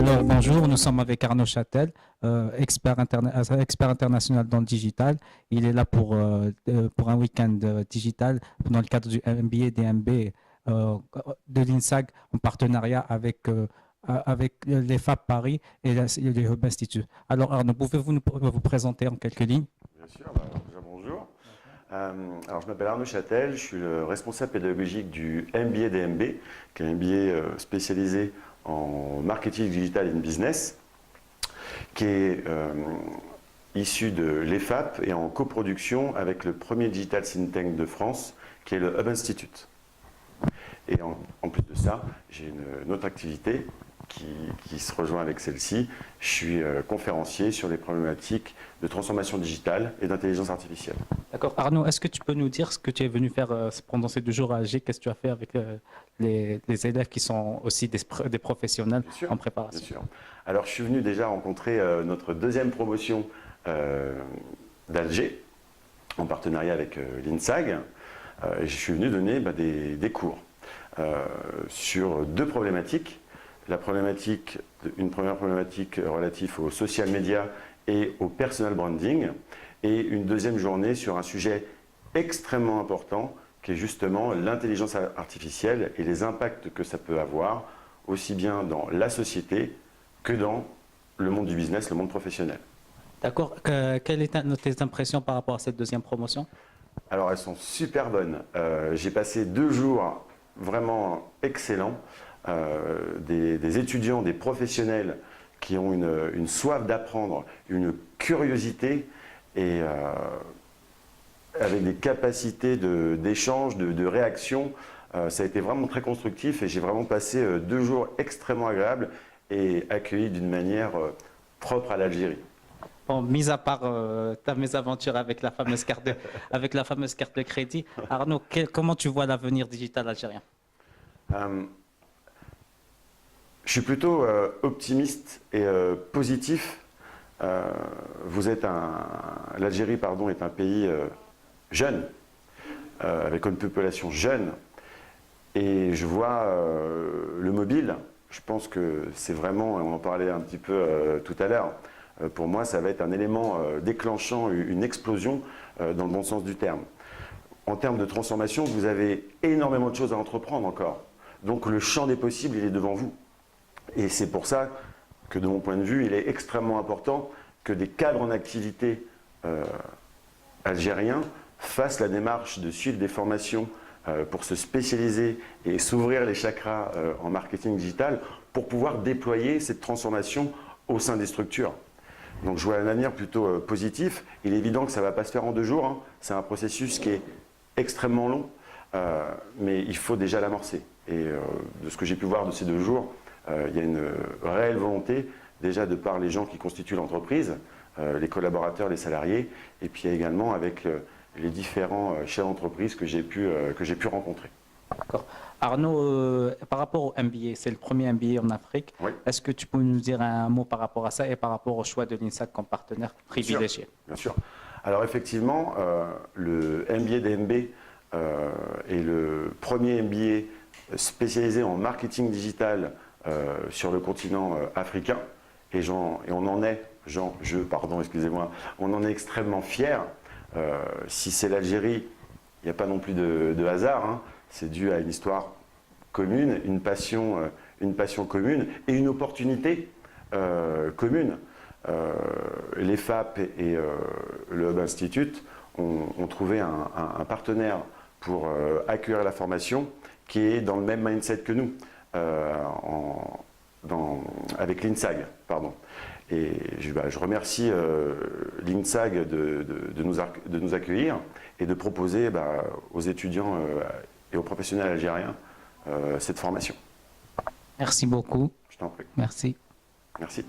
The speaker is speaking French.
Alors, bonjour, nous sommes avec Arnaud Châtel, expert international dans le digital. Il est là pour un week-end digital dans le cadre du MBA DMB de l'INSAG en partenariat avec les FAP Paris et le Hub Institute. Alors, Arnaud, pouvez-vous vous présenter en quelques lignes? Bien sûr, déjà bonjour. Alors, je m'appelle Arnaud Châtel, je suis le responsable pédagogique du MBA DMB, qui est un MBA spécialisé en marketing digital et business, qui est issu de l'EFAP et en coproduction avec le premier digital think tank de France, qui est le Hub Institute. Et en plus de ça, j'ai une autre activité qui se rejoint avec celle-ci. Je suis conférencier sur les problématiques de transformation digitale et d'intelligence artificielle. D'accord. Arnaud, est-ce que tu peux nous dire ce que tu es venu faire pendant ces 2 jours à Alger? Qu'est-ce que tu as fait avec les élèves qui sont aussi des professionnels en préparation? Bien sûr. Alors, je suis venu déjà rencontrer notre deuxième promotion d'Alger, en partenariat avec l'INSAG. Je suis venu donner des cours sur 2 problématiques. Une première problématique relative au social media et au personal branding, et une deuxième journée sur un sujet extrêmement important qui est justement l'intelligence artificielle et les impacts que ça peut avoir, aussi bien dans la société que dans le monde du business, le monde professionnel. D'accord. Quelles étaient tes impressions par rapport à cette deuxième promotion? Alors, elles sont super bonnes. J'ai passé 2 jours vraiment excellents. Des étudiants, des professionnels qui ont une soif d'apprendre, une curiosité et avec des capacités d'échange, de réaction. Ça a été vraiment très constructif et j'ai vraiment passé 2 jours extrêmement agréables et accueillis d'une manière propre à l'Algérie. Bon, mis à part ta mésaventure avec la fameuse carte de crédit, Arnaud, comment tu vois l'avenir digital algérien? Je suis plutôt optimiste et positif. L'Algérie, pardon, est un pays jeune, avec une population jeune, et je vois le mobile. Je pense que c'est vraiment, on en parlait un petit peu tout à l'heure, pour moi ça va être un élément déclenchant une explosion dans le bon sens du terme. En termes de transformation, vous avez énormément de choses à entreprendre encore. Donc le champ des possibles, il est devant vous. Et c'est pour ça que, de mon point de vue, il est extrêmement important que des cadres en activité algériens fassent la démarche de suivre des formations pour se spécialiser et s'ouvrir les chakras en marketing digital pour pouvoir déployer cette transformation au sein des structures. Donc je vois un avenir plutôt positif. Il est évident que ça ne va pas se faire en 2 jours, hein. C'est un processus qui est extrêmement long, mais il faut déjà l'amorcer. Et de ce que j'ai pu voir de ces 2 jours, il y a une réelle volonté, déjà de par les gens qui constituent l'entreprise, les collaborateurs, les salariés, et puis également avec les différents chefs d'entreprise que j'ai pu rencontrer. D'accord. Arnaud, par rapport au MBA, c'est le premier MBA en Afrique. Oui. Est-ce que tu peux nous dire un mot par rapport à ça et par rapport au choix de l'INSAG comme partenaire privilégié? Bien sûr. Alors effectivement, le MBA DMB est le premier MBA spécialisé en marketing digital sur le continent africain, et on en est, on en est extrêmement fiers. Si c'est l'Algérie, il n'y a pas non plus de hasard, hein. C'est dû à une histoire commune, une passion commune et une opportunité commune. Les FAP et le Hub Institute ont trouvé un partenaire pour accueillir la formation qui est dans le même mindset que nous. Avec l'INSAG, pardon. Et je remercie l'INSAG de nous accueillir et de proposer aux étudiants et aux professionnels algériens cette formation. Merci beaucoup. Je t'en prie. Merci. Merci.